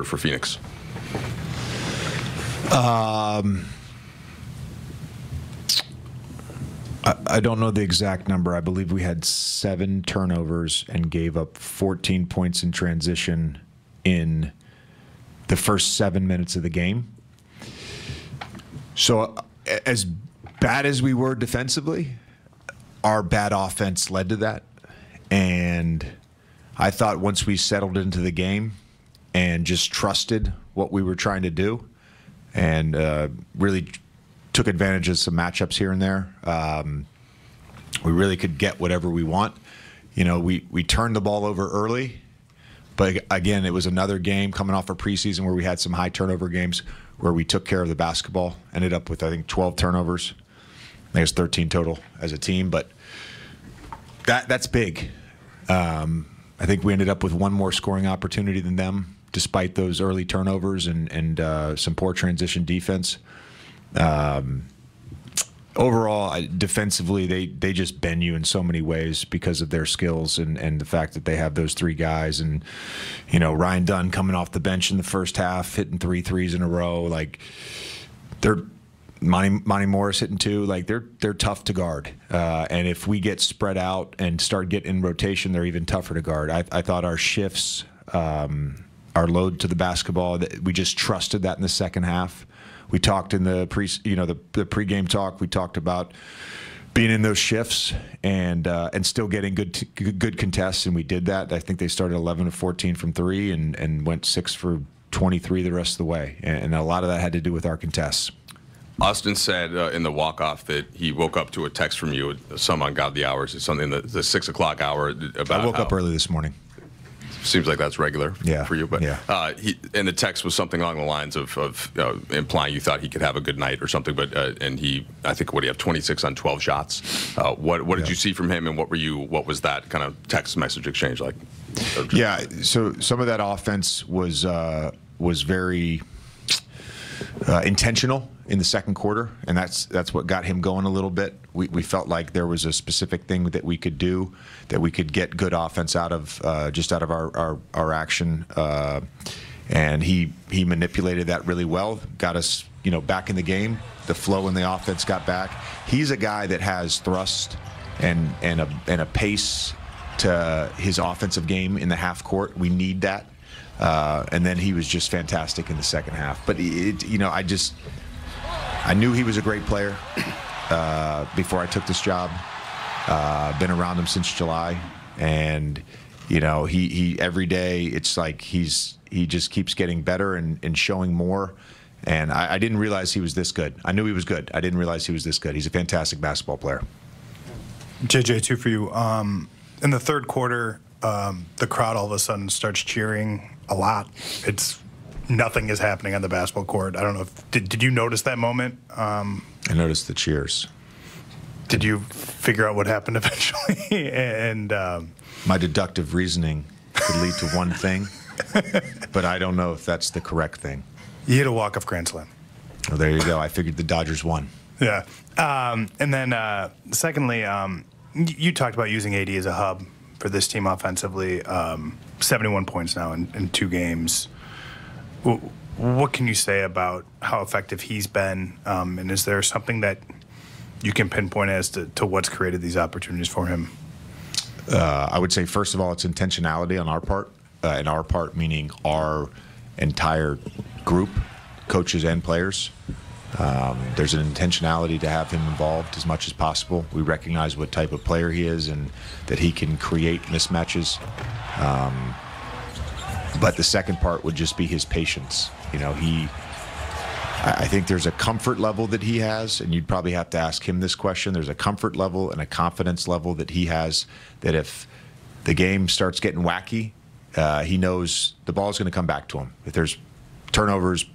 for Phoenix? I don't know the exact number. I believe we had 7 turnovers and gave up 14 points in transition in the first 7 minutes of the game. So as bad as we were defensively, our bad offense led to that. And I thought once we settled into the game and just trusted what we were trying to do and really took advantage of some matchups here and there, we really could get whatever we want. You know, we turned the ball over early, but again, it was another game coming off a preseason where we had some high turnover games where we took care of the basketball. Ended up with, I think, 12 turnovers. I think it's 13 total as a team, but that's big. I think we ended up with one more scoring opportunity than them, despite those early turnovers and some poor transition defense. Overall, defensively, they just bend you in so many ways because of their skills and the fact that they have those 3 guys. And, you know, Ryan Dunn coming off the bench in the first half, hitting 3 threes in a row. Like, they're Monty Morris hitting 2. Like, they're tough to guard. And if we get spread out and start getting in rotation, they're even tougher to guard. I thought our shifts, our load to the basketball, we just trusted that in the second half. We talked in the the pregame talk. We talked about being in those shifts and still getting good contests, and we did that. I think they started 11 of 14 from 3 and went 6 for 23 the rest of the way, and a lot of that had to do with our contests. Austin said in the walk-off that he woke up to a text from you at some ungodly hours. It's something the 6 o'clock hour. About I woke up early this morning. Seems like that's regular for you, but yeah. And the text was something along the lines of implying you thought he could have a good night or something. But and I think, what do you have, 26 on 12 shots? What did you see from him, and what was that kind of text message exchange like? Yeah, so some of that offense was very intentional in the second quarter, and that's what got him going a little bit. We felt like there was a specific thing that we could do, that we could get good offense out of just out of our action, and he manipulated that really well, got us back in the game. The flow in the offense got back. He's a guy that has thrust and a pace to his offensive game in the half court. We need that. And then he was just fantastic in the second half. But I knew he was a great player before I took this job. Been around him since July, and he every day it's like he just keeps getting better and showing more. And I didn't realize he was this good. I knew he was good. I didn't realize he was this good. He's a fantastic basketball player. JJ, 2 for you. In the third quarter, the crowd all of a sudden starts cheering a lot. Nothing is happening on the basketball court. I don't know if did you notice that moment? I noticed the cheers. Did you figure out what happened eventually? And my deductive reasoning could lead to one thing, but I don't know if that's the correct thing. You hit a walk-off grand slam. Well, there you go. I figured the Dodgers won. Yeah. And then secondly, you talked about using AD as a hub for this team offensively. 71 points now in 2 games. What can you say about how effective he's been? And is there something that you can pinpoint as to what's created these opportunities for him? I would say, first of all, it's intentionality on our part. And our part meaning our entire group, coaches and players. There's an intentionality to have him involved as much as possible. We recognize what type of player he is and that he can create mismatches. But the second part would just be his patience. I think there's a comfort level that he has, and you'd probably have to ask him this question. There's a comfort level and a confidence level that he has that if the game starts getting wacky, he knows the ball's going to come back to him. If there's turnovers,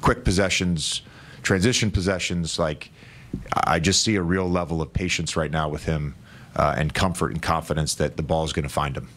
quick possessions, transition possessions, I just see a real level of patience right now with him and comfort and confidence that the ball's going to find him.